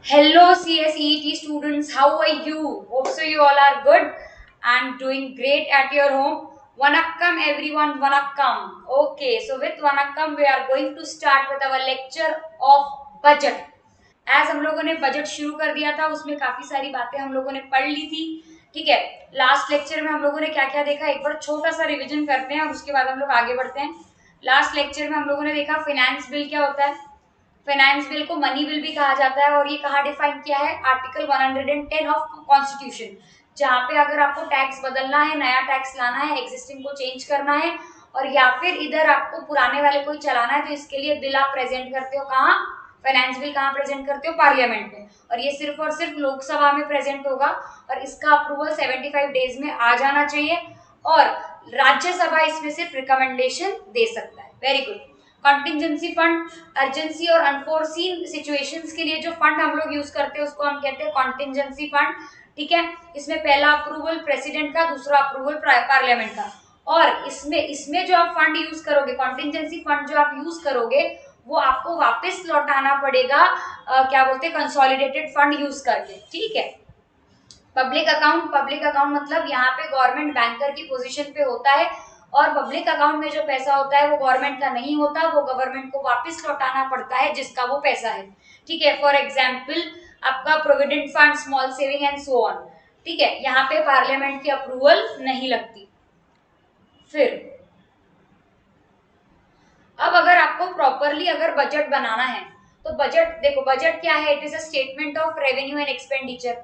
Hello CSET students, how are you? Hope so you all are good and doing great at your home. Vanakkam everyone, Vanakkam. Okay, so with Vanakkam we are going to start with our lecture of budget. As हम लोगों ने budget शुरू कर दिया था उसमें काफी सारी बातें हम लोगों ने पढ़ ली थी। ठीक है, लास्ट लेक्चर में हम लोगों ने क्या क्या देखा एक बार छोटा सा रिवीजन करते हैं और उसके बाद हम लोग आगे बढ़ते हैं। लास्ट लेक्चर में हम लोगों ने देखा फाइनेंस बिल क्या होता है। फाइनेंस बिल को मनी बिल भी कहा जाता है और ये कहाँ डिफाइन किया है, आर्टिकल 110 ऑफ कॉन्स्टिट्यूशन, जहाँ पे अगर आपको टैक्स बदलना है, नया टैक्स लाना है, एग्जिस्टिंग को चेंज करना है और या फिर इधर आपको पुराने वाले को चलाना है तो इसके लिए बिल आप प्रेजेंट करते हो कहाँ, फाइनेंस बिल कहाँ प्रेजेंट करते हो, पार्लियामेंट में। और ये सिर्फ और सिर्फ लोकसभा में प्रेजेंट होगा और इसका अप्रूवल 75 डेज में आ जाना चाहिए और राज्यसभा इसमें सिर्फ रिकमेंडेशन दे सकता है। Very good. Contingency fund, urgency और अनफोर्सीन सिचुएशंस के लिए जो फंड हम लोग यूज करते हैं उसको हम कहते हैं कॉन्टिजेंसी फंड। ठीक है, इसमें पहला अप्रूवल प्रेसिडेंट का, दूसरा अप्रूवल पार्लियामेंट का। और इसमें इसमें जो आप फंड यूज करोगे, कॉन्टिजेंसी फंड जो आप यूज करोगे वो आपको वापस लौटाना पड़ेगा क्या बोलते हैं, कंसोलिडेटेड फंड यूज करके। ठीक है, पब्लिक अकाउंट मतलब यहाँ पे गवर्नमेंट बैंकर की पोजीशन पे होता है और पब्लिक अकाउंट में जो पैसा होता है वो गवर्नमेंट का नहीं होता, वो गवर्नमेंट को वापस लौटाना पड़ता है जिसका वो पैसा है। ठीक है, फॉर एग्जाम्पल आपका provident fund, small saving and so on. ठीक है, यहाँ पे पार्लियामेंट की अप्रूवल नहीं लगती। फिर अब अगर आपको प्रॉपरली अगर बजट बनाना है तो बजट देखो, बजट क्या है, it is a statement of revenue and expenditure.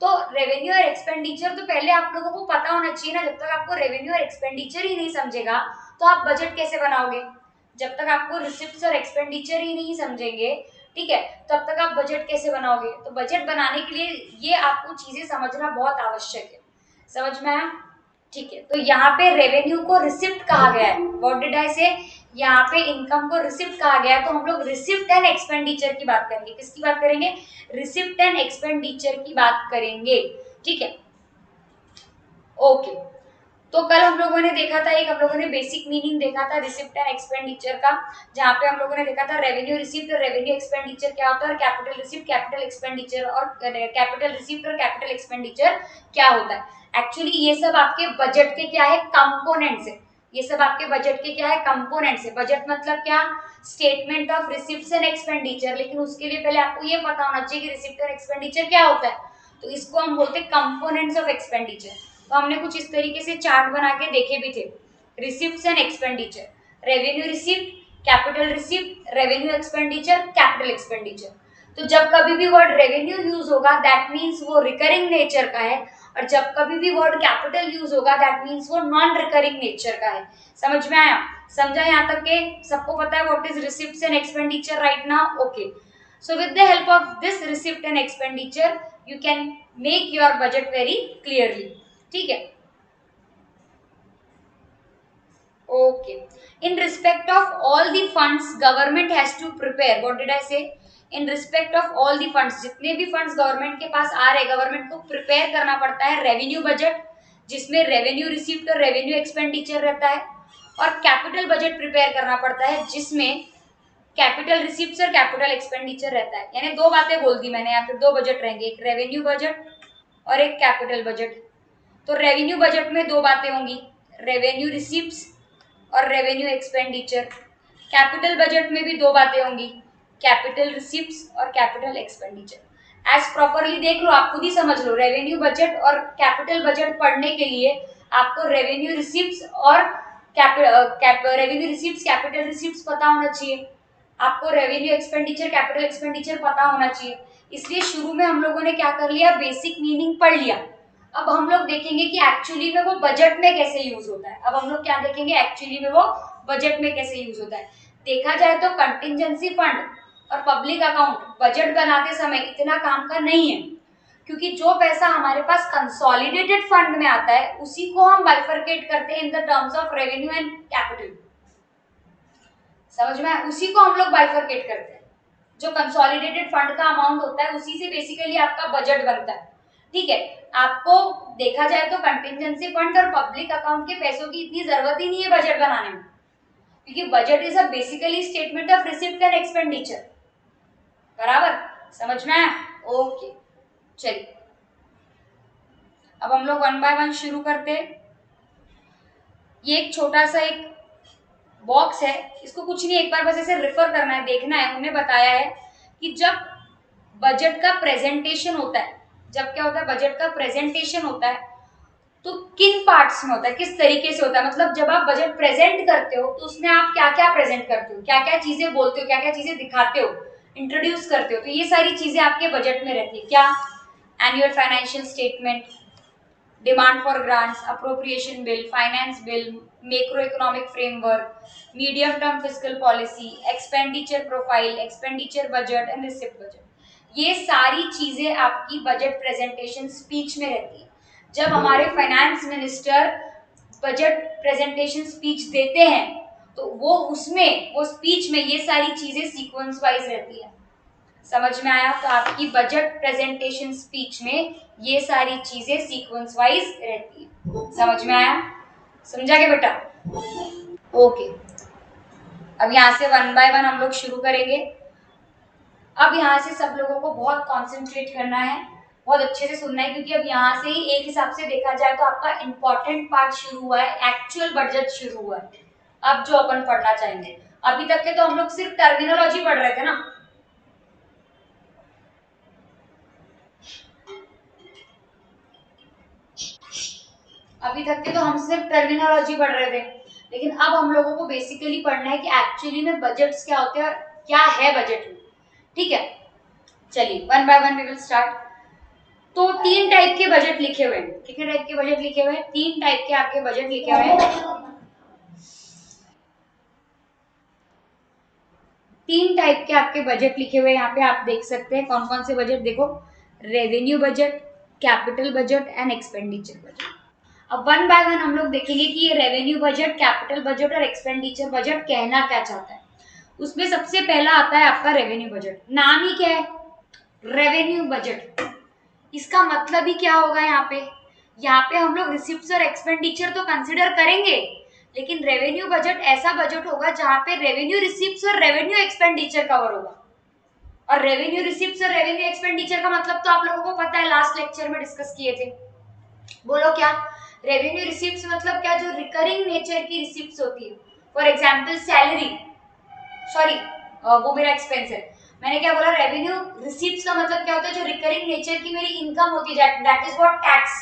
तो रेवेन्यू और एक्सपेंडिचर तो पहले आप लोगों को पता होना चाहिए ना। जब तक आपको रेवेन्यू और एक्सपेंडिचर ही नहीं समझेगा तो आप बजट कैसे बनाओगे। जब तक आपको रिसिप्ट्स और एक्सपेंडिचर ही नहीं समझेंगे, ठीक है, तब तक आप बजट कैसे बनाओगे। तो बजट बनाने के लिए ये आपको चीजें समझना बहुत आवश्यक है। समझ में आया? ठीक है, तो यहाँ पे रेवेन्यू को रिसिप्ट कहा गया है। व्हाट डिड आई से, यहाँ पे इनकम को रिसिप्ट कहा गया है। तो हम लोग रिसिप्ट एंड एक्सपेंडिचर की बात करेंगे। किसकी बात करेंगे? रिसिप्ट एंड एक्सपेंडिचर की बात करेंगे। ठीक है, ओके। तो कल हम लोगों ने देखा था, एक हम लोगों ने बेसिक मीनिंग देखा था रिसिप्ट एंड एक्सपेंडिचर का, जहाँ पे हम लोगों ने देखा था रेवेन्यू रिसिप्ट और रेवेन्यू एक्सपेंडिचर क्या होता है और कैपिटल रिसिप्ट, कैपिटल एक्सपेंडिचर और कैपिटल रिसिप्ट और कैपिटल एक्सपेंडिचर क्या होता है। एक्चुअली ये सब आपके बजट के क्या है, कंपोनेंट्स है। ये सब आपके बजट के क्या है, कंपोनेंट्स है। बजट मतलब क्या, statement of receipts and expenditure. लेकिन उसके लिए पहले आपको ये पता होना चाहिए कि रिसिप्ट और एक्सपेंडिचर क्या होता है। तो इसको हम बोलते हैं कंपोनेंट्स ऑफ एक्सपेंडिचर। तो हमने कुछ इस तरीके से चार्ट बना के देखे भी थे। Receipts and expenditure, revenue receipt, capital receipt, revenue expenditure, capital expenditure. तो जब कभी भी वर्ड रेवेन्यू यूज होगा दैट मीन्स वो रिकरिंग नेचर का है और जब कभी भी वर्ड कैपिटल यूज होगा दैट मीन्स वो नॉन रिकरिंग नेचर का है। समझ में आया? समझा यहाँ तक के सबको पता है what is receipts and expenditure right now? Okay, so with the help of this receipt and expenditure you can make your budget very clearly. ठीक है, okay. In respect of all the funds government has to prepare, what did I say, in respect of all the funds, जितने भी funds government के पास आ रहे हैं government को prepare करना पड़ता है रेवेन्यू बजट, जिसमें रेवेन्यू रिसीप्ट और रेवेन्यू एक्सपेंडिचर रहता है, और कैपिटल बजट प्रिपेयर करना पड़ता है जिसमें कैपिटल रिसीप्ट्स और कैपिटल एक्सपेंडिचर रहता है। यानी दो बातें बोल दी मैंने, यहाँ पे दो बजट रहेंगे, एक रेवेन्यू बजट और एक कैपिटल बजट। तो रेवेन्यू बजट में दो बातें होंगी, रेवेन्यू रिसीप्ट्स और रेवेन्यू एक्सपेंडिचर। कैपिटल बजट में भी दो बातें होंगी, कैपिटल रिसीप्ट्स और कैपिटल एक्सपेंडिचर। एज प्रॉपरली देख लो, आप खुद ही समझ लो, रेवेन्यू बजट और कैपिटल बजट पढ़ने के लिए आपको रेवेन्यू रिसीप्ट्स और रेवेन्यू रिसीप्ट्स, कैपिटल रिसीप्ट्स पता होना चाहिए। आपको रेवेन्यू एक्सपेंडिचर, कैपिटल एक्सपेंडिचर पता होना चाहिए। इसलिए शुरू में हम लोगों ने क्या कर लिया, बेसिक मीनिंग पढ़ लिया। अब हम लोग देखेंगे कि एक्चुअली में वो बजट में कैसे यूज होता है। अब हम लोग क्या देखेंगे, एक्चुअली में वो बजट में कैसे यूज होता है। देखा जाए तो कंटिजेंसी फंड और पब्लिक अकाउंट बजट बनाते समय इतना काम का नहीं है, क्योंकि जो पैसा हमारे पास कंसोलिडेटेड फंड में आता है उसी को हम बाइफरकेट करते हैं in the terms of revenue and capital. समझ में आया? उसी को हम लोग बाइफरकेट करते हैं। जो कंसोलिडेटेड फंड का अमाउंट होता है उसी से बेसिकली आपका बजट बनता है। ठीक है, आपको देखा जाए तो कंटिजेंसी फंड और पब्लिक अकाउंट के पैसों की इतनी जरूरत ही नहीं है बजट बनाने में, क्योंकि budget is a basically statement of receipt and expenditure. बराबर? समझ में आया? ओके, चलिए अब हम लोग वन बाय वन शुरू करते हैं। ये एक छोटा सा एक बॉक्स है, इसको कुछ नहीं, एक बार बस ऐसे रेफर करना है, देखना है। उन्होंने बताया है कि जब बजट का प्रेजेंटेशन होता है, जब क्या होता है, बजट का प्रेजेंटेशन होता है, तो किन पार्ट्स में होता है, किस तरीके से होता है, मतलब जब आप बजट प्रेजेंट करते हो तो उसमें आप क्या क्या प्रेजेंट करते हो, क्या क्या चीजें बोलते हो, क्या क्या चीजें दिखाते हो, इंट्रोड्यूस करते हो, तो ये सारी चीजें आपके बजट में रहती है। क्या? Annual financial statement, demand for grants, appropriation bill, finance bill, macro economic framework, medium term fiscal policy, expenditure profile, expenditure budget and receipt budget. ये सारी चीजें आपकी बजट प्रेजेंटेशन स्पीच में रहती है। जब हमारे finance minister budget presentation speech देते हैं तो वो उसमें, वो स्पीच में ये सारी चीजें सीक्वेंस वाइज रहती है। समझ में आया? तो आपकी बजट प्रेजेंटेशन स्पीच में ये सारी चीजें सीक्वेंस वाइज रहती है। समझ में आया? समझा क्या बेटा? ओके, अब यहाँ से वन बाय वन हम लोग शुरू करेंगे। अब यहाँ से सब लोगों को बहुत कॉन्सेंट्रेट करना है, बहुत अच्छे से सुनना है, क्योंकि अब यहाँ से ही एक हिसाब से देखा जाए तो आपका इम्पोर्टेंट पार्ट शुरू हुआ है, एक्चुअल बजट शुरू हुआ है। अब जो अपन पढ़ना चाहेंगे, अभी तक के तो हम लोग सिर्फ टर्मिनोलॉजी पढ़ रहे थे ना, अभी तक के तो हम सिर्फ टर्मिनोलॉजी पढ़ रहे थे, लेकिन अब हम लोगों को बेसिकली पढ़ना है कि एक्चुअली में बजट्स क्या होते हैं और क्या है बजट में। ठीक है, चलिए one by one we will start. तो तीन टाइप के बजट लिखे हुए हैं। कितने टाइप के बजट लिखे हुए हैं? तीन टाइप के आपके बजट लिखे हुए हैं। तीन टाइप के आपके बजट लिखे हुए हैं, यहाँ पे आप देख सकते हैं कौन कौन से बजट। देखो, revenue budget, capital budget and expenditure budget. अब वन बाय वन हम लोग देखेंगे कि ये रेवेन्यू बजट, कैपिटल बजट और एक्सपेंडिचर बजट कहना क्या चाहता है। उसमें सबसे पहला आता है आपका रेवेन्यू बजट। नाम ही क्या है, रेवेन्यू बजट। इसका मतलब ही क्या होगा यहाँ पे हम लोग रिसिप्ट्स और एक्सपेंडिचर तो कंसिडर करेंगे, लेकिन रेवेन्यू बजट ऐसा बजट होगा जहाँ पे रेवेन्यू रिसिप्ट्स और रेवेन्यू एक्सपेंडिचर कवर होगा। और रेवेन्यू रिसिप्ट्स और रेवेन्यू एक्सपेंडिचर का मतलब तो आप लोगों को पता है, लास्ट लेक्चर में डिस्कस किए थे। बोलो क्या? रेवेन्यू रिसिप्ट्स मतलब क्या, जो रिकरिंग नेचर की रिसिप्ट्स होती है। फॉर एग्जाम्पल सैलरी, सॉरी वो मेरा एक्सपेंस है, मैंने क्या बोला, रेवेन्यू रिसीप्ट्स का मतलब क्या होता है, जो रिकरिंग नेचर की मेरी इनकम होती है, that is what tax,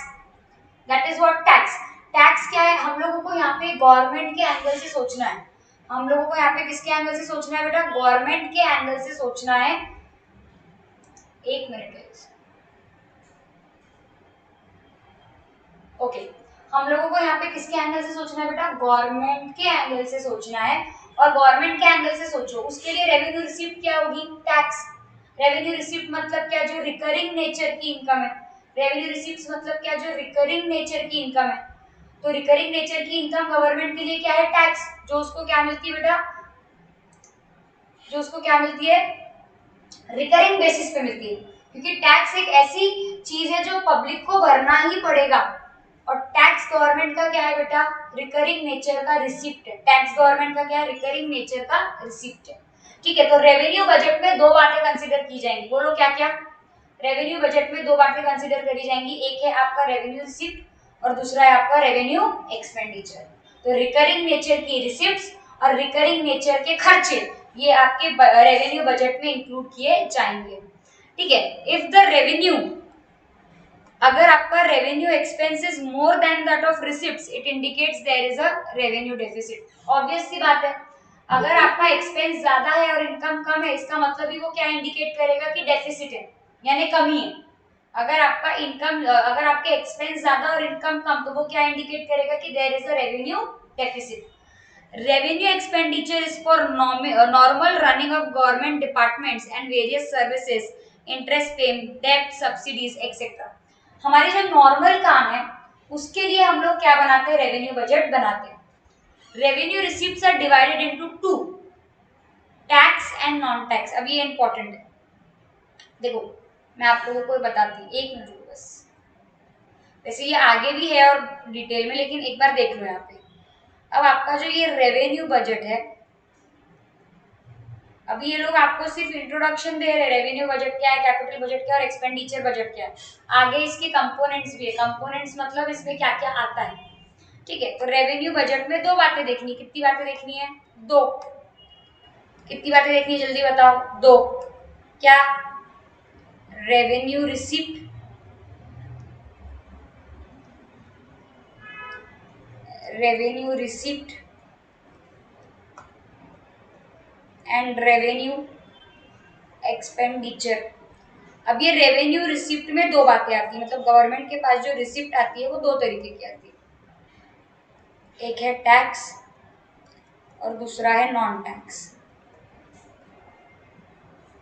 that is what tax. Tax क्या है, हम लोगों को यहाँ पे गवर्नमेंट के एंगल से सोचना है। हम लोगों को यहाँ पे किसके एंगल से सोचना है बेटा? गवर्नमेंट के एंगल से सोचना है। एक मिनट ओके, हम लोगों को यहाँ पे किसके एंगल से सोचना है बेटा? गवर्नमेंट के एंगल से सोचना है। और गवर्नमेंट के एंगल से सोचो, उसके लिए रेवेन्यू रिसिप्ट क्या होगी? टैक्स। रेवेन्यू रिसिप्ट मतलब क्या? जो रिकरिंग नेचर की इनकम है। रेवेन्यू रिसिप्ट मतलब क्या? जो रिकरिंग नेचर की इनकम है। तो रिकरिंग नेचर की इनकम गवर्नमेंट के लिए क्या है? टैक्स। जो उसको क्या मिलती है बेटा? जो उसको क्या मिलती है? रिकरिंग बेसिस पे मिलती है, क्योंकि टैक्स एक ऐसी चीज है जो पब्लिक को भरना ही पड़ेगा। और टैक्स गवर्नमेंट का क्या है बेटा? रिकरिंग नेचर का रिसिप्ट है। टैक्स गवर्नमेंट का क्या है? रिकरिंग नेचर का रिसिप्ट है। ठीक है, तो रेवेन्यू बजट में दो बातें कंसीडर की जाएंगी। बोलो क्या क्या? रेवेन्यू बजट में दो बातें कंसीडर करी जाएंगी, एक है आपका रेवेन्यू रिसिप्ट और दूसरा है आपका रेवेन्यू एक्सपेंडिचर। तो रिकरिंग नेचर की रिसिप्ट्स और रिकरिंग नेचर के खर्चे, ये आपके रेवेन्यू बजट में इंक्लूड किए जाएंगे। ठीक है, इफ द रेवेन्यू, अगर आपका revenue expense is more than that of receipts, it indicates there is a revenue deficit. Obvious सी बात है, अगर आपका एक्सपेंस ज्यादा है और इनकम कम है, इसका मतलब ही वो क्या इंडिकेट करेगा कि डेफिसिट है, यानी कमी है। अगर आपका इनकम, अगर आपके एक्सपेंस ज्यादा और इनकम कम, तो वो क्या इंडिकेट करेगा कि there is a revenue deficit. Revenue expenditure is for normal running of government departments and various services, interest payment, debt, subsidies, etc. हमारे जो नॉर्मल काम है उसके लिए हम लोग क्या बनाते हैं? रेवेन्यू बजट बनाते हैं। Revenue receipts are divided into two, tax and non tax. अब ये इंपॉर्टेंट है, देखो मैं आप लोगों को बताती हूँ, एक मिनट बस। वैसे ये आगे भी है और डिटेल में, लेकिन एक बार देख लो यहाँ पे। अब आपका जो ये रेवेन्यू बजट है, अभी ये लोग आपको सिर्फ इंट्रोडक्शन दे रहे हैं, रेवेन्यू बजट क्या है, कैपिटल बजट क्या है और एक्सपेंडिचर बजट क्या है। आगे इसके कंपोनेंट्स भी है, कंपोनेंट्स मतलब इसमें क्या क्या आता है, ठीक है। तो रेवेन्यू बजट में दो बातें देखनी, कितनी बातें देखनी है, दो। कितनी बातें देखनी है जल्दी बताओ, दो। क्या, revenue receipt, revenue receipt and revenue expenditure. अब ये रेवेन्यू रिसिप्ट में दो बातें आती है, मतलब गवर्नमेंट के पास जो रिसिप्ट आती है वो दो तरीके की आती है, एक है टैक्स और दूसरा है नॉन टैक्स।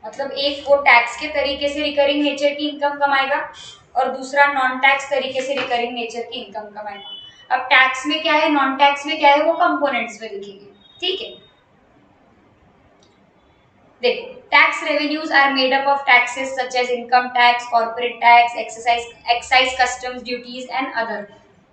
मतलब एक वो टैक्स के तरीके से रिकरिंग नेचर की इनकम कमाएगा और दूसरा नॉन टैक्स तरीके से रिकरिंग नेचर की इनकम कमाएगा। अब टैक्स में क्या है, नॉन टैक्स में क्या है, वो कंपोनेंट्स में लिखेंगे, ठीक है। देखो, tax revenues are made up of taxes such as income tax, corporate tax, excise, customs duties and other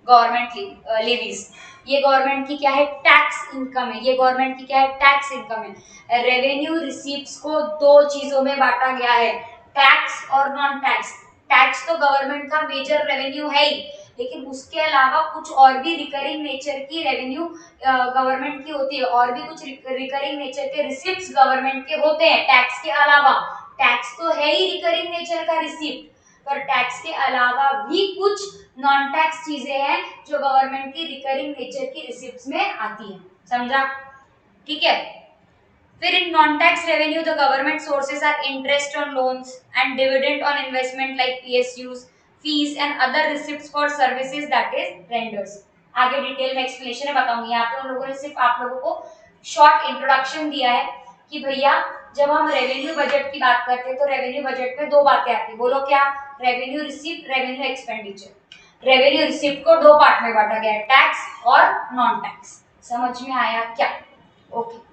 government levies. ये गवर्नमेंट की क्या है, टैक्स इनकम है, ये गवर्नमेंट की क्या है, टैक्स इनकम है। रेवेन्यू रिसीप्ट्स को दो चीजों में बांटा गया है, टैक्स और नॉन टैक्स। टैक्स तो गवर्नमेंट का मेजर रेवेन्यू है ही, लेकिन उसके अलावा कुछ और भी रिकरिंग नेचर की रेवेन्यू गवर्नमेंट की होती है, और भी कुछ रिकरिंग नेचर के रिसिप्ट्स गवर्नमेंट के होते हैं टैक्स के अलावा। टैक्स तो है ही रिकरिंग नेचर का रिसिप्ट, पर टैक्स के अलावा भी कुछ नॉन टैक्स चीजें हैं जो गवर्नमेंट की रिकरिंग नेचर की रिसिप्ट्स में आती हैं, समझा, ठीक है। फिर in non-tax revenue the government sources are interest on loans and dividend on investment like PSUs, fees and other receipts for services that is renders। आगे डिटेल में एक्सप्लेनेशन बताऊंगी, यहाँ पे उन लोगों ने सिर्फ आप लोगों को शॉर्ट इंट्रोडक्शन दिया है कि भैया जब हम रेवेन्यू बजट की बात करते हैं तो रेवेन्यू बजट में दो बातें आती है, बोलो क्या, revenue receipt, revenue expenditure. Revenue receipt को दो पार्ट में बांटा गया है, टैक्स और नॉन टैक्स। समझ में आया क्या, ओके।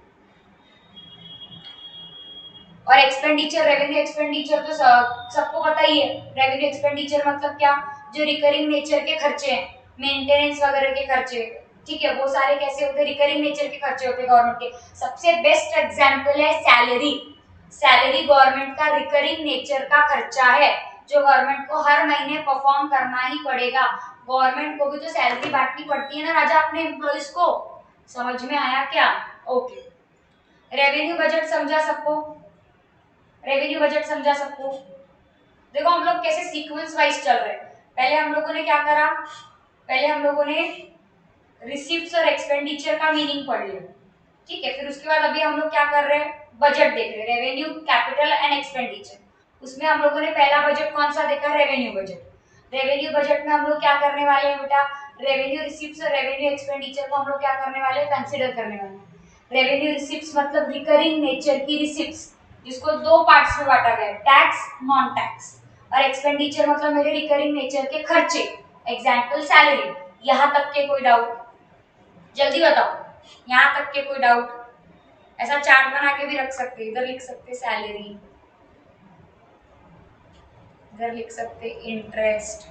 और एक्सपेंडिचर, रेवेन्यू एक्सपेंडिचर तो सबको पता ही है। रेवेन्यू एक्सपेंडिचर मतलब क्या, जो रिकरिंग नेचर के खर्चे हैं, मेंटेनेंस वगैरह के खर्चे, ठीक है, वो सारे कैसे होते हैं, रिकरिंग नेचर के खर्चे होते हैं गवर्नमेंट के। सबसे बेस्ट एग्जांपल है सैलरी। सैलरी गवर्नमेंट का रिकरिंग नेचर का खर्चा है, जो गवर्नमेंट को हर महीने परफॉर्म करना ही पड़ेगा। गवर्नमेंट को भी तो सैलरी बांटनी पड़ती है ना राजा अपने एम्प्लॉइज को। समझ में आया क्या, ओके। रेवेन्यू बजट समझा सबको, रेवेन्यू बजट समझा सबको। देखो हम लोग कैसे सीक्वेंस वाइज चल रहे हैं। पहले हम लोगों ने क्या करा, पहले हम लोगों ने रिसीप्ट्स और एक्सपेंडिचर का मीनिंग पढ़ लिया, ठीक है। फिर उसके बाद अभी हम लोग क्या कर रहे हैं, बजट देख रहे हैं, रेवेन्यू, कैपिटल एंड एक्सपेंडिचर। उसमें हम लोगों ने पहला बजट कौन सा देखा, रेवेन्यू बजट। रेवेन्यू बजट में हम लोग क्या करने वाले हैं बेटा, रेवेन्यू रिसीप्ट्स और रेवेन्यू एक्सपेंडिचर को हम लोग क्या करने वाले हैं, कंसिडर करने वाले हैं। रेवेन्यू रिसीप्ट्स मतलब रिकरिंग नेचर की रिसीप्ट्स, जिसको दो पार्ट्स में बांटा गया है, टैक्स, नॉन टैक्स। और एक्सपेंडिचर मतलब मेरे रिकरिंग नेचर के खर्चे, एग्जांपल सैलरी। यहाँ तक के कोई डाउट, जल्दी बताओ, यहाँ तक के कोई डाउट। ऐसा चार्ट बना के भी रख सकते, इधर लिख सकते सैलरी, इधर लिख सकते इंटरेस्ट,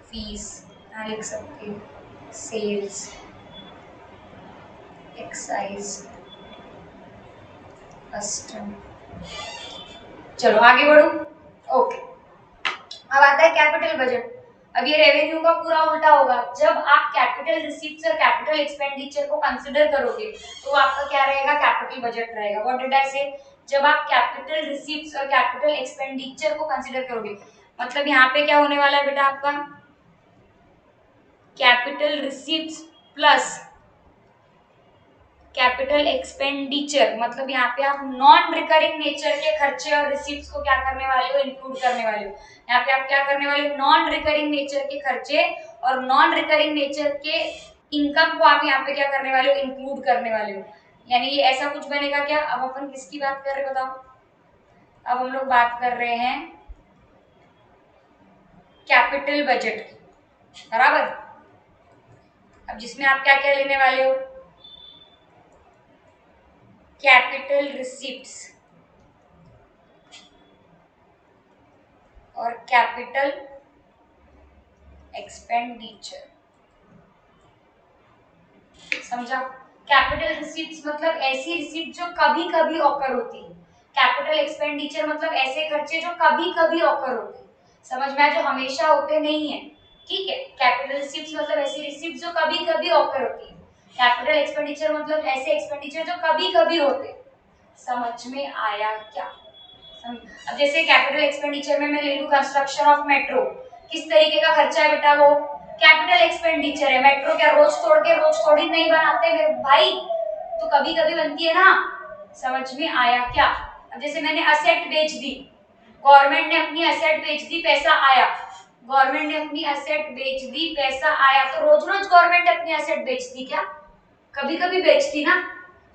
फीस, यहाँ लिख सकते सेल्स, एक्साइज, कस्टम। चलो आगे बढ़ो, ओके। अब आता है कैपिटल बजट। अब ये रेवेन्यू का पूरा उल्टा होगा। जब आप कैपिटल रिसीप्ट्स और कैपिटल एक्सपेंडिचर को कंसीडर करोगे तो आपका क्या रहेगा, कैपिटल बजट रहेगा। व्हाट डिड आई से, जब आप कैपिटल रिसीप्ट्स और कैपिटल एक्सपेंडिचर को कंसीडर करोगे, मतलब यहाँ पे क्या होने वाला है बेटा आपका, capital receipts plus capital expenditure, मतलब यहाँ पे आप नॉन रिकरिंग नेचर के खर्चे और रिसीप्ट्स को क्या करने वाले हो, इंक्लूड करने वाले हो। यहाँ पे आप क्या करने वाले हो, नॉन रिकरिंग नेचर के खर्चे और नॉन रिकरिंग नेचर के इनकम को आप यहाँ पे क्या करने वाले हो, इंक्लूड करने वाले हो। यानी ये ऐसा कुछ बनेगा क्या। अब अपन किसकी बात कर रहे हैं बताओ, अब हम लोग बात कर रहे हैं कैपिटल बजट की, बराबर। अब जिसमें आप क्या क्या लेने वाले हो, कैपिटल रिसीप्ट्स और कैपिटल एक्सपेंडिचर, समझा। कैपिटल रिसीप्ट्स मतलब ऐसी रिसीप्ट जो कभी कभी ऑकर होती है। कैपिटल एक्सपेंडिचर मतलब ऐसे खर्चे जो कभी कभी ऑकर होते हैं, समझ में आया, जो हमेशा होते नहीं है, ठीक है। कैपिटल रिसीप्ट्स मतलब ऐसी रिसीप्ट जो कभी कभी ऑकर होती है। कैपिटल एक्सपेंडिचर मतलब ऐसे एक्सपेंडिचर जो कभी कभी होते हैं। समझ में आया क्या? अब जैसे कैपिटल एक्सपेंडिचर में मैं ले लूं कंस्ट्रक्शन ऑफ मेट्रो, किस तरीके का खर्चा है बेटा? वो कैपिटल एक्सपेंडिचर है। मेट्रो क्या रोज तोड़ के रोज थोड़ी नहीं बनाते मेरे भाई, तो कभी कभी बनती है ना। समझ में आया क्या? अब जैसे मैंने असेट बेच दी, गवर्नमेंट ने अपनी असेट बेच दी, पैसा आया, गवर्नमेंट ने अपनी असेट बेच दी, पैसा आया, तो रोज रोज गवर्नमेंट अपनी असेट बेचती क्या? कभी कभी बेचती ना।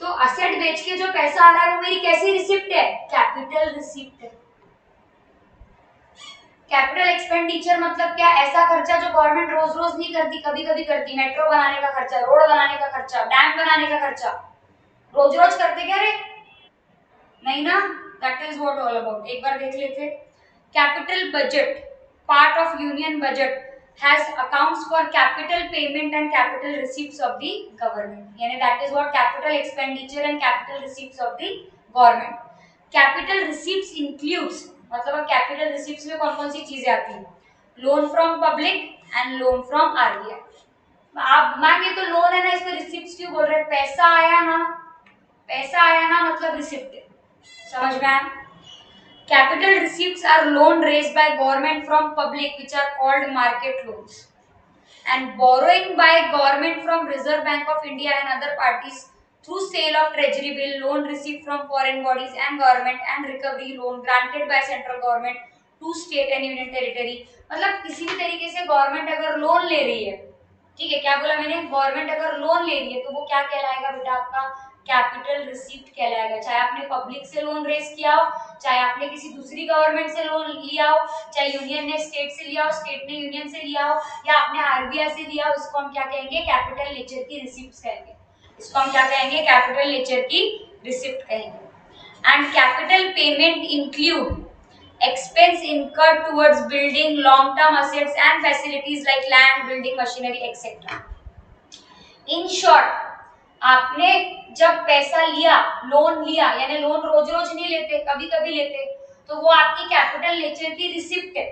तो असेट बेच के जो पैसा आ रहा है वो मेरी कैसी रिसिप्ट है? कैपिटल रिसिप्ट है। कैपिटल एक्सपेंडिचर मतलब क्या? ऐसा खर्चा जो गवर्नमेंट रोज रोज नहीं करती, कभी कभी करती। मेट्रो बनाने का खर्चा, रोड बनाने का खर्चा, डैम बनाने का खर्चा, रोज रोज करते क्या रे? नहीं ना। That is what all about. एक बार देख लेते। Capital budget part of union budget has accounts for capital payment and capital receipts of the government, यानी that is what capital expenditure and capital receipts of the government. Capital receipts includes मतलब अब capital receipts में कौन कौन सी चीजें आती हैं? Loan from public and loan from RBI. आप मांगे तो लोन है ना, इसको रिसिप्ट क्यों बोल रहे हैं? पैसा आया ना, पैसा आया ना मतलब रिसिप्ट है। समझ में आया? Capital receipts are loan raised by government from public, which are called market loans, and borrowing by government from Reserve Bank of India and other parties through sale of treasury bill, loan received from foreign bodies and government, and recovery loan granted by central government to state and union territory। मतलब किसी भी तरीके से government अगर loan ले रही है, ठीक है, क्या बोला मैंने? गवर्नमेंट अगर लोन ले रही है तो वो क्या कहलाएगा बेटा? आपका कैपिटल रिसीप्ट कहलाएगा। चाहे आपने पब्लिक से लोन रेज किया हो, चाहे आपने किसी दूसरी गवर्नमेंट से लोन लिया हो, चाहे यूनियन ने स्टेट से लिया हो, स्टेट ने यूनियन से लिया हो, या आपने आरबीआई से लिया हो, इसको हम क्या कहेंगे? कैपिटल नेचर की रिसिप्ट कहेंगे। इसको हम क्या कहेंगे? कैपिटल नेचर की रिसिप्ट कहेंगे। And capital payment include expense incurred towards building long term assets and facilities like land, building machinery etc. In short, आपने जब पैसा लिया, लोन लिया, यानी लोन रोज रोज नहीं लेते, कभी कभी लेते, तो वो आपकी कैपिटल नेचर की रिसिप्ट है।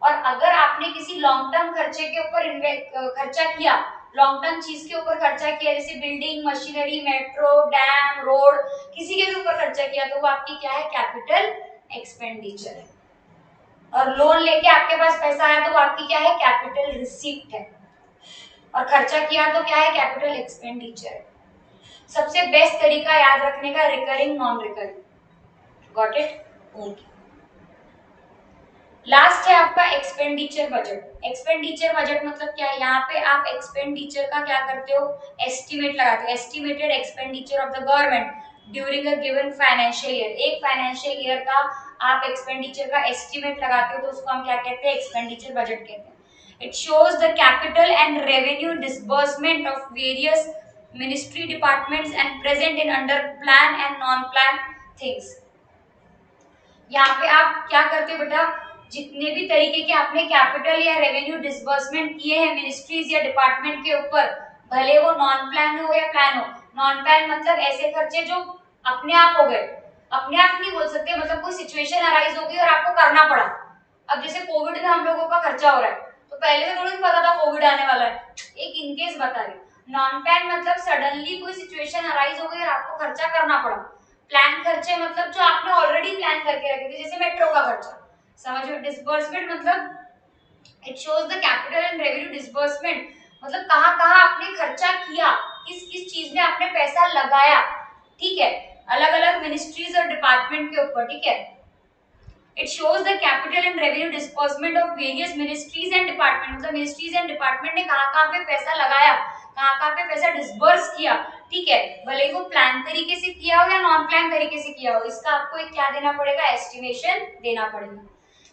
और अगर आपने किसी लॉन्ग टर्म खर्चे के ऊपर खर्चा किया, लॉन्ग टर्म चीज के ऊपर खर्चा किया, जैसे building, machinery, metro, dam, road, किसी के भी ऊपर खर्चा किया, तो वो आपकी क्या है? कैपिटल एक्सपेंडिचर है। और लोन लेके आपके पास पैसा आया तो वो आपकी क्या है? कैपिटल रिसीप्ट है। और खर्चा किया तो क्या है? कैपिटल एक्सपेंडिचर है। सबसे बेस्ट तरीका याद रखने का recurring, non recurring. Got it? Okay. Last है आपका एक्सपेंडिचर बजट। एक्सपेंडिचर बजट मतलब क्या है? यहाँ पे आप एक्सपेंडिचर का क्या करते हो? एस्टिमेट लगाते हो। Estimated expenditure of the government during a given financial year. एक फाइनेंशियल ईयर का आप एक्सपेंडिचर का एस्टिमेट लगाते हो तो उसको हम क्या कहते हैं? एक्सपेंडिचर बजट कहते हैं। It shows the capital and revenue disbursement of various ministry departments and present in under plan and non plan things. यहाँ पे आप क्या करते हो बेटा? जितने भी तरीके के आपने कैपिटल या रेवेन्यू डिसबर्समेंट किए हैं मिनिस्ट्रीज या डिपार्टमेंट के ऊपर, भले वो नॉन प्लान हो या प्लान हो। नॉन प्लान मतलब ऐसे खर्चे जो अपने आप हो गए, अपने आप नहीं बोल सकते, मतलब कोई सिचुएशन अराइज हो गई और आपको करना पड़ा। अब जैसे कोविड में हम लोगों का खर्चा हो रहा है, तो पहले तो थोड़ी पता था कोविड आने वाला है, एक इनकेस बता रही। नॉन प्लान मतलब सडनली कोई सिचुएशन अराइज हो गई और आपको खर्चा करना पड़ा। प्लान खर्चे मतलब जो आपने ऑलरेडी प्लान करके रखे थे, जैसे मेट्रो का खर्चा। समझ में? डिसबर्समेंट मतलब it shows the capital and revenue disbursement, मतलब कहाँ कहाँ आपने खर्चा किया, किस किस चीज में आपने पैसा लगाया, ठीक है, अलग अलग मिनिस्ट्रीज और डिपार्टमेंट के ऊपर, ठीक है। It shows the capital and revenue disbursement of various ministries and department, मतलब मिनिस्ट्रीज एंड डिपार्टमेंट ने कहाँ कहाँ पे पैसा लगाया, कहाँ कहाँ पे पैसा डिस्बर्स किया, ठीक है, भले ही वो प्लान तरीके से किया हो या नॉन प्लान तरीके से किया हो, इसका आपको एक क्या देना पड़ेगा? एस्टिमेशन देना पड़ेगा।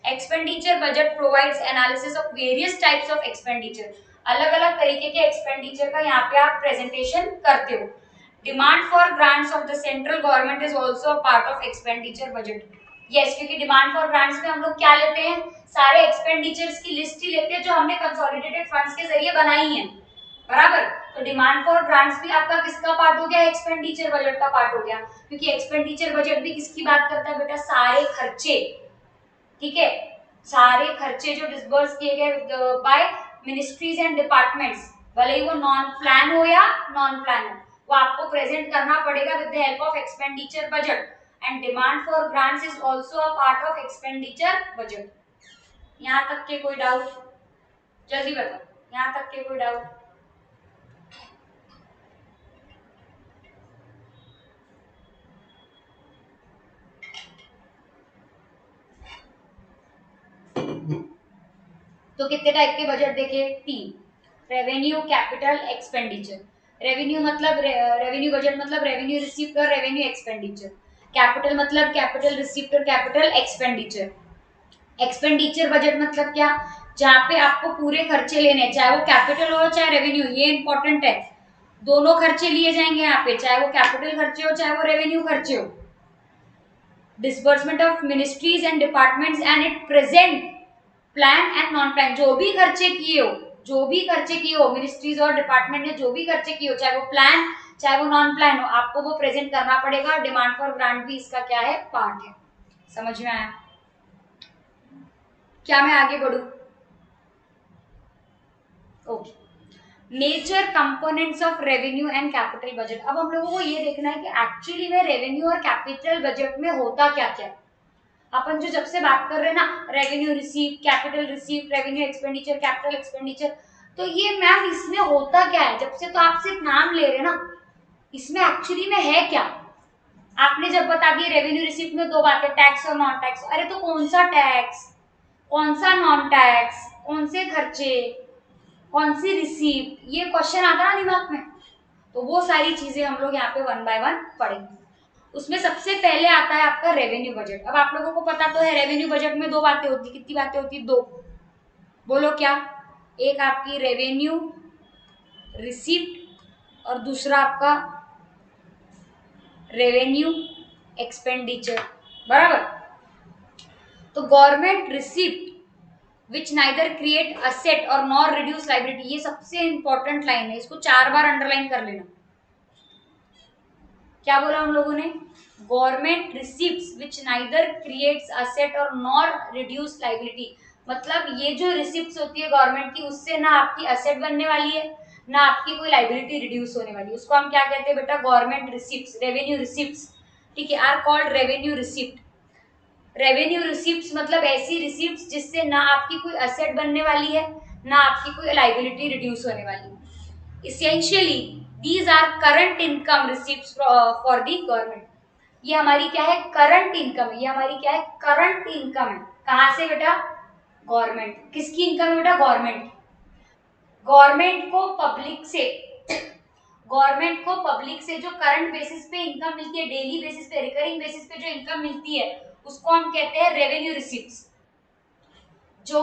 Expenditure budget provides analysis of various types of expenditure, अलग अलग तरीके के एक्सपेंडिचर का यहाँ पे आप प्रेजेंटेशन करते हो। Demand for grants of the central government is also a part of expenditure budget. Yes, क्योंकि डिमांड फॉर ग्रांट्स में हम लोग क्या लेते हैं? सारे एक्सपेंडिचर्स की लिस्ट ही लेते हैं जो हमने कंसोलिडेटेड फंड्स के जरिए बनाई है। बराबर। तो डिमांड फॉर ग्रांट्स भी आपका किसका पार्ट हो गया, एक्सपेंडिचर बजट का पार्ट हो गया, क्योंकि एक्सपेंडिचर बजट भी किसकी बात करता है बेटा, सारे खर्चे, ठीक है, सारे खर्चे जो डिसबर्स किए गए बाय मिनिस्ट्रीज एंड डिपार्टमेंट्स, भले ही वो नॉन प्लान हो या नॉन प्लान हो, वो आपको प्रेजेंट करना पड़ेगा with the help of expenditure budget, and demand for grants is also a part of expenditure budget. यहाँ तक के कोई डाउट, जल्दी बताओ, यहाँ तक के कोई डाउट? तो कितने टाइप के बजट देखे, तीन, रेवेन्यू, कैपिटल, एक्सपेंडिचर। रेवेन्यू मतलब रेवेन्यू बजट मतलब रेवेन्यू रिसीव्ड और रेवेन्यू एक्सपेंडिचर। कैपिटल मतलब कैपिटल रिसीव्ड और कैपिटल एक्सपेंडिचर। एक्सपेंडिचर बजट मतलब क्या, जहाँ पे आपको पूरे खर्चे लेने हैं, चाहे वो कैपिटल हो चाहे रेवेन्यू, ये इंपॉर्टेंट है, दोनों खर्चे लिए जाएंगे यहाँ पे, चाहे वो कैपिटल खर्चे हो चाहे वो रेवेन्यू खर्चे हो। Disbursement of ministries and departments and it present plan and non plan, जो भी खर्चे किए हो, जो भी खर्चे किए हो मिनिस्ट्रीज और डिपार्टमेंट ने, जो भी खर्चे किए हो, चाहे वो प्लान चाहे वो नॉन प्लान हो, आपको वो प्रेजेंट करना पड़ेगा। डिमांड फॉर ग्रांट भी इसका क्या है, पार्ट है। समझ में आया? क्या मैं आगे बढ़ू? Okay, major components of revenue and capital budget. अब हम लोगों को ये देखना है कि एक्चुअली में रेवेन्यू और कैपिटल बजट में होता क्या क्या। अपन जो जब से बात कर रहे हैं ना, revenue receive, capital receive, revenue expenditure, capital expenditure, तो ये मैम इसमें होता क्या है, जब से तो आप सिर्फ नाम ले रहे हैं ना, इसमें एक्चुअली में है क्या। आपने जब बता दिया रेवेन्यू रिसीव में दो बातें, टैक्स और नॉन टैक्स, अरे तो कौन सा टैक्स, कौन सा नॉन टैक्स, कौन से खर्चे, कौन सी रिसीव, ये क्वेश्चन आता ना दिमाग में, तो वो सारी चीजें हम लोग यहाँ पे वन बाय वन पढ़ेंगे। उसमें सबसे पहले आता है आपका रेवेन्यू बजट। अब आप लोगों को पता तो है रेवेन्यू बजट में दो बातें होती, कितनी बातें होती, दो, बोलो क्या, एक आपकी रेवेन्यू रिसीप्ट और दूसरा आपका रेवेन्यू एक्सपेंडिचर, बराबर। तो गवर्नमेंट रिसीप्ट विच नाइदर क्रिएट असेट और नॉर रिड्यूस लाइबिलिटी, ये सबसे इंपॉर्टेंट लाइन है, इसको 4 बार अंडरलाइन कर लेना। क्या बोला हम लोगों ने, गवर्नमेंट रिसीप्ट्स विच नाइदर क्रिएट्स असेट और नॉर रिड्यूस लाइबिलिटी, मतलब ये जो रिसिप्ट्स होती है गवर्नमेंट की, उससे ना आपकी असेट बनने वाली है ना आपकी कोई लाइबिलिटी रिड्यूस होने वाली है, उसको हम क्या कहते हैं बेटा, गवर्नमेंट रिसिप्ट्स, रेवेन्यू रिसिप्ट्स, ठीक है, are called revenue receipt. Revenue receipts मतलब ऐसी रिसिप्ट्स जिससे ना आपकी कोई असेट बनने वाली है ना आपकी कोई लाइबिलिटी रिड्यूस होने वाली है। Essentially these are current income receipts for the government. ये हमारी क्या है, करंट इनकम है, ये हमारी क्या है, करंट इनकम है। कहाँ से बेटा, गवर्नमेंट। किसकी इनकम है बेटा, गवर्नमेंट। गवर्नमेंट को पब्लिक से, गवर्नमेंट को पब्लिक से जो करंट बेसिस पे इनकम मिलती है, डेली बेसिस पे, रिकरिंग बेसिस पे जो इनकम मिलती है, उसको हम कहते हैं रेवेन्यू रिसिप्ट्स, जो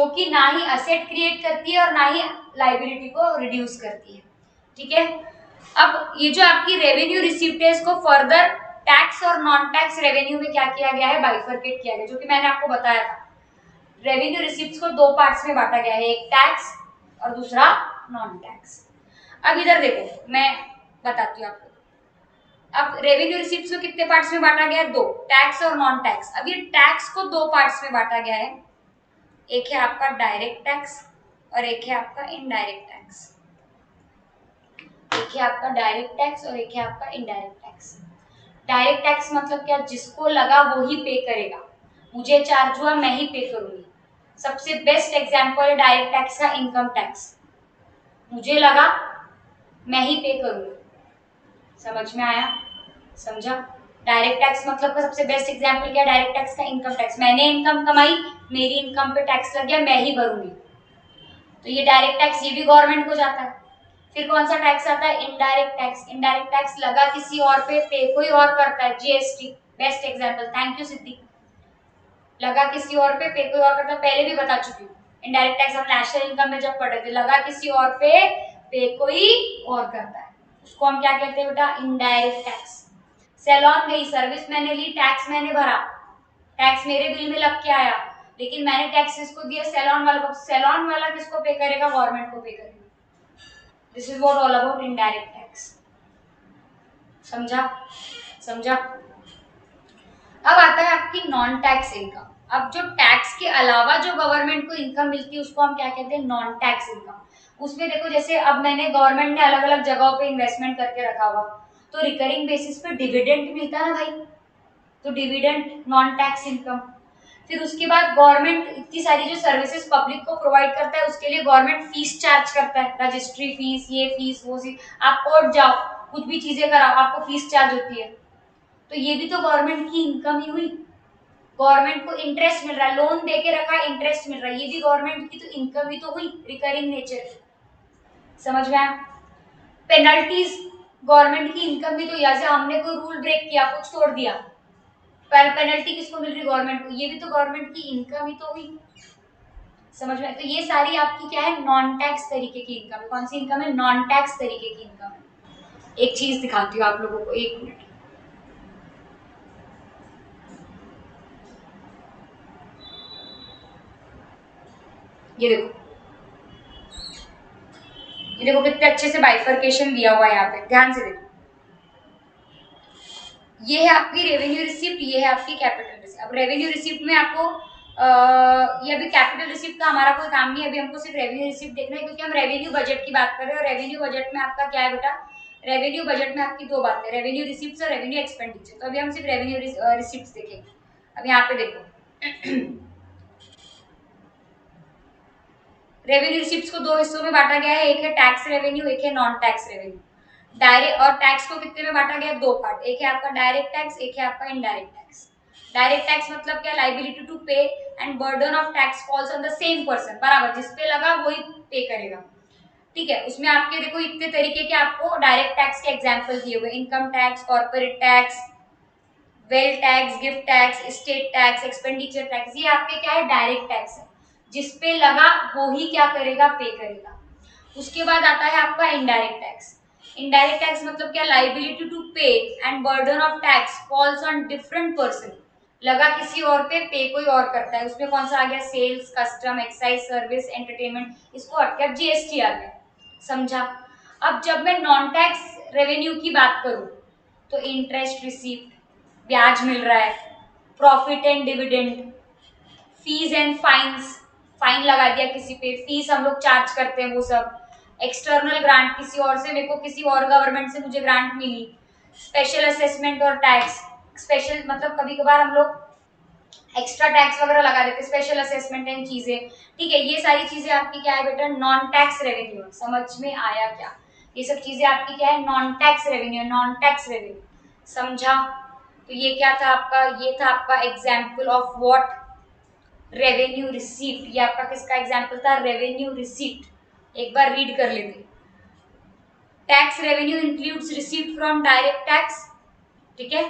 कि ना ही असेट क्रिएट करती है और ना ही लाइबिलिटी को रिड्यूस करती है, ठीक है। अब ये जो आपकी रेवेन्यू रिसिप्ट है, इसको फर्दर टैक्स और नॉन टैक्स रेवेन्यू में क्या किया गया है, बाइफरकेट किया गया, जो कि मैंने आपको बताया था। रेवेन्यू रिसिप्ट्स को दो पार्ट्स में बांटा गया है, एक टैक्स और दूसरा नॉन टैक्स। अब इधर देखो, मैं बताती हूँ आपको। अब रेवेन्यू रिसिप्ट्स को कितने पार्ट्स में बांटा गया है, दो, टैक्स और नॉन टैक्स। अब ये टैक्स को दो पार्ट्स में बांटा गया है, एक है आपका डायरेक्ट टैक्स और एक है आपका इनडायरेक्ट टैक्स। एक है आपका डायरेक्ट टैक्स और एक है आपका इनडायरेक्ट टैक्स। डायरेक्ट टैक्स मतलब क्या, जिसको लगा वो ही पे करेगा, मुझे चार्ज हुआ मैं ही पे करूंगी। सबसे बेस्ट एग्जांपल है डायरेक्ट टैक्स का इनकम टैक्स, मुझे लगा मैं ही पे करूंगी। समझ में आया, समझा? डायरेक्ट टैक्स मतलब का सबसे बेस्ट एग्जांपल क्या है, डायरेक्ट टैक्स का इनकम टैक्स। मैंने इनकम कमाई, मेरी इनकम पे टैक्स लग गया, मैं ही भरूंगी, तो ये डायरेक्ट टैक्स, ये भी गवर्नमेंट को जाता है। फिर कौन सा टैक्स आता है, इनडायरेक्ट टैक्स। इनडायरेक्ट टैक्स लगा किसी और पे कोई और करता है, GST best example, thank you Siddhi. लगा किसी और पे कोई और करता है, पहले भी बता चुकी हूँ। इनडायरेक्ट टैक्स हम नेशनल इनकम में जब पढ़े थे, लगा किसी और पे कोई और करता है, उसको हम क्या कहते हैं बेटा, इनडायरेक्ट टैक्स। सैलून गई, सर्विस मैंने ली, टैक्स मैंने भरा, टैक्स मेरे बिल में लग के आया, लेकिन मैंने टैक्स किसको दिया, सैलून वाले को। सैलून वाला किसको पे करेगा, गवर्नमेंट को पे करेगा। This is what all about indirect tax. समझा? समझा? अब आता है आपकी नॉन टैक्स इनकम। अब जो टैक्स के अलावा जो गवर्नमेंट को इनकम मिलती है उसको हम क्या कहते हैं? Non tax income. उसमें देखो जैसे अब मैंने गवर्नमेंट ने अलग अलग जगहों पे इन्वेस्टमेंट करके रखा हुआ, तो रिकरिंग बेसिस पे डिविडेंड मिलता है ना भाई, तो डिविडेंड नॉन टैक्स इनकम। फिर उसके बाद गवर्नमेंट इतनी सारी जो सर्विसेज पब्लिक को प्रोवाइड करता है उसके लिए गवर्नमेंट फीस चार्ज करता है, रजिस्ट्री फीस, ये फीस वो फीस, आप कोर्ट जाओ कुछ भी चीजें कराओ आपको फीस चार्ज होती है, तो ये भी तो गवर्नमेंट की इनकम ही हुई। गवर्नमेंट को इंटरेस्ट मिल रहा है, लोन दे के रखा है, इंटरेस्ट मिल रहा है, ये भी गवर्नमेंट की तो इनकम ही तो हुई, रिकरिंग नेचर की। समझ में आया? पेनल्टीज गवर्नमेंट की इनकम भी तो, जैसे हमने कोई रूल ब्रेक किया, कुछ तोड़ दिया, पेनल्टी किसको मिल रही? गवर्नमेंट को, ये भी तो गवर्नमेंट की इनकम ही तो हुई। समझ में? तो ये सारी आपकी क्या है? नॉन टैक्स तरीके की इनकम है। कौन सी इनकम है? नॉन टैक्स तरीके की इनकम है। एक चीज दिखाती हूँ आप लोगों को, एक मिनट। ये देखो, ये देखो कितने अच्छे से बाइफर्केशन दिया हुआ है यहाँ पे, ध्यान से देखो। ये है आपकी रेवेन्यू रिसिप्ट, ये है आपकी कैपिटल रिसिप्ट। अब रेवेन्यू रिसिप्ट में आपको ये अभी कैपिटल रिसिप्ट का हमारा कोई काम नहीं है, अभी हमको सिर्फ रेवेन्यू रिसिप्ट देखना है, क्योंकि हम रेवेन्यू बजट की बात कर रहे हैं। और रेवेन्यू बजट में आपका क्या है बेटा? रेवेन्यू बजट में आपकी दो बातें, रेवेन्यू रिसिप्ट और रेवेन्यू एक्सपेंडिचर। तो अभी हम सिर्फ रेवेन्यू रिसिप्ट देखेंगे। अब यहाँ पे देखो रेवेन्यू रिसिप्ट्स को दो हिस्सों में बांटा गया है, एक है टैक्स रेवेन्यू, एक है नॉन टैक्स रेवेन्यू। डायरेक्ट और टैक्स को कितने में बांटा गया? दो पार्ट, एक है आपका डायरेक्ट टैक्स, एक है आपका इनडायरेक्ट टैक्स। डायरेक्ट टैक्स मतलब क्या? लाइबिलिटी टू पे and burden of tax falls on the same person, बराबर जिस पे लगा वही पे करेगा। ठीक है, उसमें आपके देखो इतने तरीके के आपको डायरेक्ट टैक्स के एग्जांपल दिए हुए, income tax, corporate tax, wealth tax, gift tax, state tax, expenditure tax. ये आपके क्या है? डायरेक्ट टैक्स है, जिस पे लगा वो ही क्या करेगा? पे करेगा। उसके बाद आता है आपका इनडायरेक्ट टैक्स। इनडायरेक्ट टैक्स मतलब क्या? लाइबिलिटी टू पे and burden of tax falls on different person, लगा किसी और पे कोई और करता है। उसमें कौन सा आ गया? Sales, custom, excise, service, entertainment, इसको हट के अब जीएसटी आ गया। समझा? अब जब मैं नॉन टैक्स रेवेन्यू की बात करूं तो इंटरेस्ट रिसीप्ट, ब्याज मिल रहा है, profit and dividend, fees and fines, fine लगा दिया किसी पे, फीस हम लोग चार्ज करते हैं वो सब, एक्सटर्नल ग्रांट, किसी और से मेरे को किसी और गवर्नमेंट से मुझे ग्रांट मिली, स्पेशल असेसमेंट और टैक्स, स्पेशल मतलब कभी कभार हम लोग एक्स्ट्रा टैक्स वगैरह लगा देते, स्पेशल असेसमेंट एंड चीजें। ठीक है, ये सारी चीजें आपकी क्या है बेटा? Non tax revenue. समझ में आया क्या? ये सब चीजें आपकी क्या है? Non tax revenue, non tax revenue. समझा? तो ये क्या था आपका? ये था आपका example of what? Revenue receipt. ये आपका किसका एग्जाम्पल था? Revenue receipt. एक बार रीड कर लेते। Tax revenue includes receipt from direct tax. ठीक है,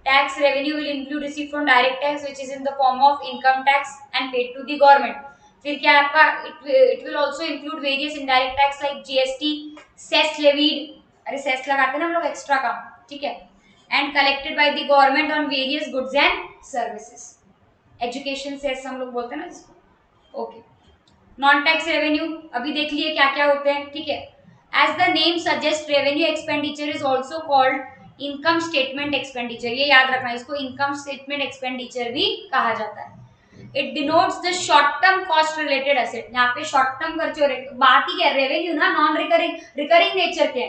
tax revenue will include receipt from direct tax which is in the form of income tax and paid to the government. फिर क्या आपका? It will also include various indirect tax like GST, cess levied, अरे cess लगाते हैं ना हम लोग extra का, ठीक है, and collected by the government on various goods and services. Education cess हम लोग बोलते हैं ना इसको। ओके, नॉन टैक्स रेवेन्यू अभी देख लिए क्या क्या होते हैं। ठीक है, as the name suggest revenue expenditure is also called income statement expenditure. ये याद रखना, इसको इनकम स्टेटमेंट एक्सपेंडिचर भी कहा जाता है। It denotes the short term cost related asset. यहाँ पे शॉर्ट टर्म खर्चे, बात ही क्या? रेवेन्यू ना, नॉन रिकरिंग, रिकरिंग नेचर के।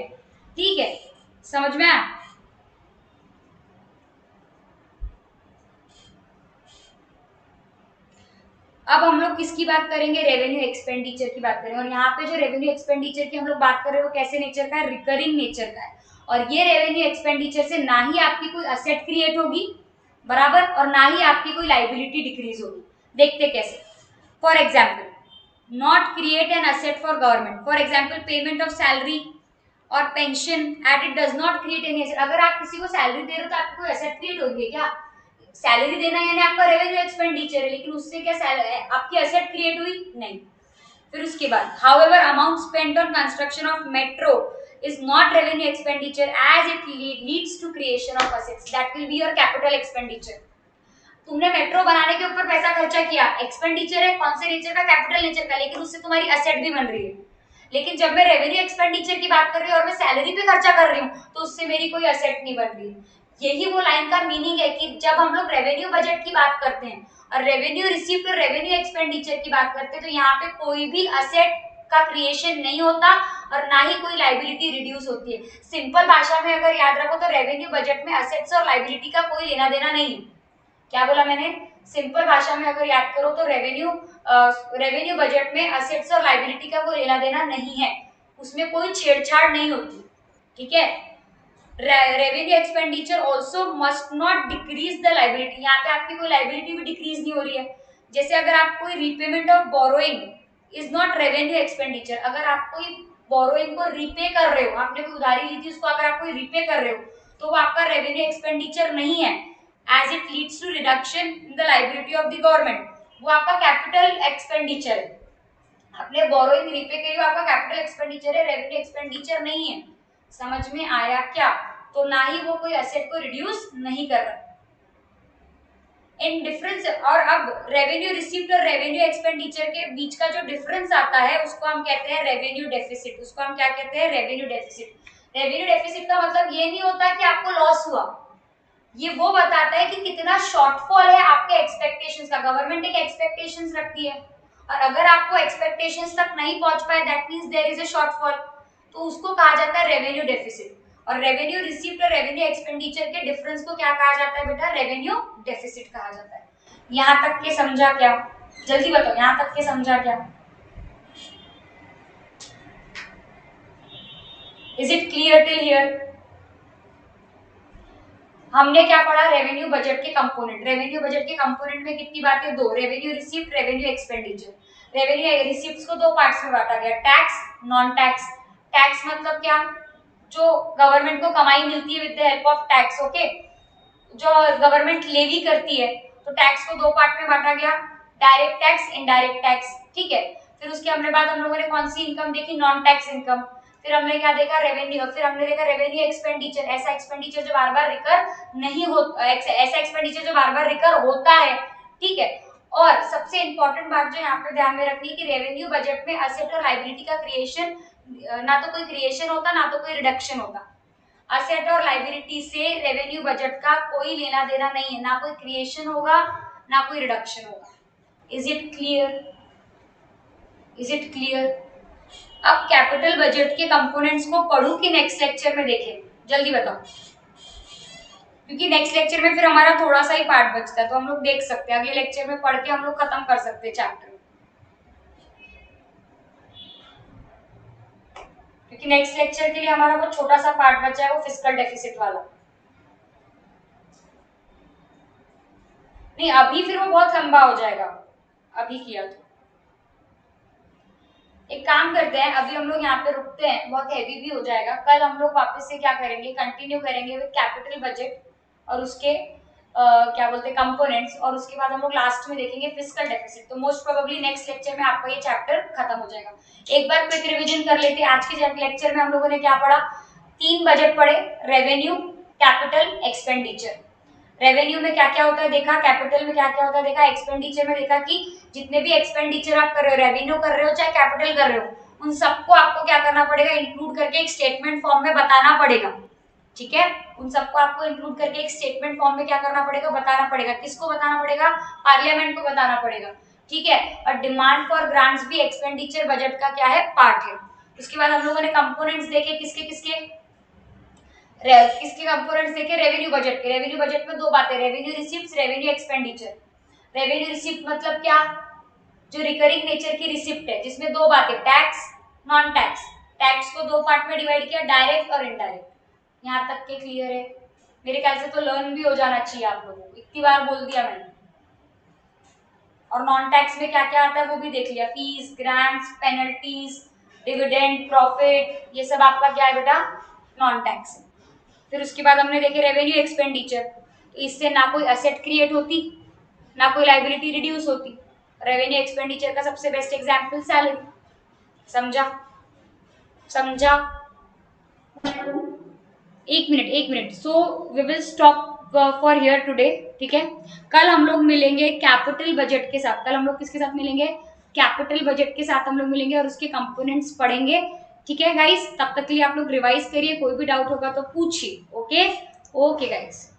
ठीक है, समझ में आया? अब हम लोग किसकी बात करेंगे? रेवेन्यू एक्सपेंडिचर की बात करेंगे। और यहाँ पे जो रेवेन्यू एक्सपेंडिचर की हम लोग बात कर रहे हैं वो कैसे नेचर का है? रिकरिंग नेचर का है। और ये रेवेन्यू एक्सपेंडिचर से ना ही आपकी कोई असेट क्रिएट होगी, बराबर, और ना ही आपकी कोई लाइबिलिटी डिक्रीज होगी। देखते कैसे। For example, not create an asset for government. For example, payment of salary और pension at it does not create any asset. अगर आप किसी को सैलरी दे रहे हो तो आपको कोई असेट क्रिएट होगी क्या? सैलरी देना यानी आपका रेवेन्यू एक्सपेंडिचर है, लेकिन उससे क्या आपकी असेट क्रिएट हुई? नहीं। फिर उसके बाद, however amount spent on construction of metro is not revenue expenditure as it leads to creation of assets, that will be your capital expenditure. तुमने मेट्रो बनाने के ऊपर पैसा खर्चा किया, एक्सपेंडिचर है, कौन से नेचर का? कैपिटल नेचर का, लेकिन उससे तुम्हारी असेट भी बन रही है। लेकिन जब मैं रेवेन्यू एक्सपेंडिचर की बात कर रही हूँ और मैं सैलरी पे खर्चा कर रही हूँ तो उससे मेरी कोई असेट नहीं बन रही। यही वो लाइन का मीनिंग है कि जब हम लोग रेवेन्यू बजट की बात करते हैं और रेवेन्यू रिसीव्ड और रेवेन्यू एक्सपेंडिचर की बात करते हैं तो यहाँ पे कोई भी असेट का क्रिएशन नहीं होता और ना ही कोई लाइबिलिटी रिड्यूस होती है। सिंपल भाषा में अगर याद रखो तो रेवेन्यू बजट में असेट्स और लाइबिलिटी का कोई लेना देना नहीं है। क्या बोला मैंने? सिंपल भाषा में अगर याद करो तो रेवेन्यू बजट में असेट्स और लाइबिलिटी का कोई लेना देना नहीं है, उसमें कोई छेड़छाड़ नहीं होती। ठीक है। Revenue expenditure also must not decrease the liability. यहाँ पे आपकी कोई लाइबिलिटी भी डिक्रीज नहीं हो रही है। जैसे अगर आप कोई repayment of borrowing is not revenue expenditure, अगर आप कोई बोरोइंग को रीपे कर रहे हो, आपने कोई उधारी ली थी उसको अगर आप कोई रीपे कर रहे हो तो वो आपका रेवेन्यू एक्सपेंडिचर नहीं है, as it leads to reduction in the liability of the government. वो आपका कैपिटल एक्सपेंडिचर है। आपने बोरोइंग रीपे करी, आपका कैपिटल एक्सपेंडिचर है, रेवेन्यू एक्सपेंडिचर नहीं है। समझ में आया क्या? तो ना ही वो कोई एसेट को रिड्यूस नहीं कर रहा। इन डिफरेंस, और अब रेवेन्यू रिसीव्ड और रेवेन्यू एक्सपेंडिचर के बीच का जो डिफरेंस आता है उसको हम कहते हैं रेवेन्यू डेफिसिट। उसको हम क्या कहते हैं? Revenue deficit. रेवेन्यू डेफिसिट का मतलब ये नहीं होता कि आपको लॉस हुआ, ये वो बताता है कि कितना शॉर्टफॉल है आपके एक्सपेक्टेशंस का। गवर्नमेंट एक एक्सपेक्टेशंस रखती है और अगर आपको एक्सपेक्टेशंस तक नहीं पहुंच पाए that means there is a shortfall, तो उसको कहा जाता है रेवेन्यू डेफिसिट। और रेवेन्यू रिसीव्ड और रेवेन्यू एक्सपेंडिचर के डिफरेंस को क्या कहा जाता है बेटा? रेवेन्यू डेफिसिट कहा जाता है। यहाँ तक के समझा क्या? जल्दी बताओ, यहाँ तक के समझा क्या? Is it clear till here? हमने क्या पढ़ा? रेवेन्यू बजट के कंपोनेंट। रेवेन्यू बजट के कंपोनेंट में कितनी बातें? दो, revenue received, revenue expenditure. Revenue receipts को दो पार्ट्स में बांटा गया, टैक्स, नॉन टैक्स। टैक्स मतलब क्या? जो गवर्नमेंट को कमाई मिलती है with the help of tax. Okay, जो गवर्नमेंट लेवी करती है, तो टैक्स को दो पार्ट में बांटा गया, डायरेक्ट टैक्स, इनडायरेक्ट टैक्स। ठीक है। फिर उसके हमने बाद हम लोगों ने कौन सी इनकम देखी? Non tax income. फिर हमने क्या देखा? रेवेन्यू। फिर हमने देखा रेवेन्यू एक्सपेंडिचर, ऐसा एक्सपेंडिचर जो बार बार रिकर नहीं होता, ऐसा एक्सपेंडिचर जो बार बार रिकर होता है। ठीक है। और सबसे इंपॉर्टेंट बात जो यहाँ पे ध्यान में रखनी है कि रेवेन्यू बजट में असेट और लाइबिलिटी का क्रिएशन, ना तो कोई क्रिएशन होता ना तो कोई रिडक्शन होता। असेट और लाइबिलिटी से रेवेन्यू बजट का कोई लेना देना नहीं है, ना कोई क्रिएशन होगा ना कोई रिडक्शन होगा। Is it clear? Is it clear? अब कैपिटल बजट के कंपोनेंट्स को पढ़ूं कि नेक्स्ट लेक्चर में देखें? जल्दी बताओ, क्योंकि नेक्स्ट लेक्चर में फिर हमारा थोड़ा सा ही पार्ट बचता है तो हम लोग देख सकते हैं, अगले लेक्चर में पढ़ के हम लोग खत्म कर सकते हैं चैप्टर, क्योंकि नेक्स्ट लेक्चर के लिए हमारा वो छोटा सा पार्ट बचा है, वो फिस्कल डेफिसिट वाला। नहीं, अभी फिर वो बहुत लंबा हो जाएगा, अभी किया तो। एक काम करते हैं, अभी हम लोग यहाँ पे रुकते हैं, बहुत हैवी भी हो जाएगा। कल हम लोग वापस से क्या करेंगे? कंटिन्यू करेंगे विद कैपिटल बजट और उसके क्या बोलते हैं कंपोनेंट्स, और उसके बाद हम लोग लास्ट में देखेंगे फिस्कल डेफिसिट। तो मोस्ट प्रोबेबली नेक्स्ट लेक्चर में आपका ये चैप्टर खत्म हो जाएगा। एक बार क्विक रिवीजन कर लेते हैं। आज के लेक्चर में हम लोगों ने क्या पढ़ा? 3 बजट पढ़े, रेवेन्यू, कैपिटल, एक्सपेंडिचर। रेवेन्यू में क्या क्या होता है देखा, कैपिटल में क्या क्या होता है देखा, एक्सपेंडिचर में देखा कि जितने भी एक्सपेंडिचर आप कर रहे हो, रेवेन्यू कर रहे हो चाहे कैपिटल कर रहे हो, उन सबको आपको क्या करना पड़ेगा? इंक्लूड करके एक स्टेटमेंट फॉर्म में बताना पड़ेगा। ठीक है, उन सबको आपको इंक्लूड करके एक स्टेटमेंट फॉर्म में क्या करना पड़ेगा? बताना पड़ेगा। किसको बताना पड़ेगा? पार्लियामेंट को बताना पड़ेगा। ठीक है। और डिमांड फॉर ग्रांट्स भी एक्सपेंडिचर बजट का क्या है? पार्ट है। उसके बाद हम लोगों ने कंपोनेंट्स देखे, किसके कंपोनेंट्स देखे? रेवेन्यू बजट के। रेवेन्यू बजट में दो बातें, revenue receipts, revenue expenditure. Revenue receipt मतलब क्या? जो रिकरिंग नेचर की रिसिप्ट है, जिसमें दो बातें, टैक्स, नॉन टैक्स। टैक्स को दो पार्ट में डिवाइड किया, डायरेक्ट और इनडायरेक्ट। यहाँ तक के क्लियर है? मेरे ख्याल से तो लर्न भी हो जाना चाहिए आप लोगों को, इतनी बार बोल दिया मैंने। और नॉन टैक्स में क्या क्या आता है वो भी देख लिया, fees, grants, penalties, dividend, profit, ये सब आपका क्या है बेटा? Non tax. फिर उसके बाद हमने देखे रेवेन्यू एक्सपेंडिचर, तो इससे ना कोई असेट क्रिएट होती ना कोई लाइबिलिटी रिड्यूस होती। रेवेन्यू एक्सपेंडिचर का सबसे बेस्ट एग्जांपल सैलरी। समझा? एक minute. So we will stop for here today. ठीक है, कल हम लोग मिलेंगे कैपिटल बजट के साथ। कल हम लोग किसके साथ मिलेंगे? कैपिटल बजट के साथ हम लोग मिलेंगे और उसके कंपोनेंट्स पढ़ेंगे। ठीक है गाइस, तब तक के लिए आप लोग रिवाइज करिए, कोई भी डाउट होगा तो पूछिए। Okay okay guys.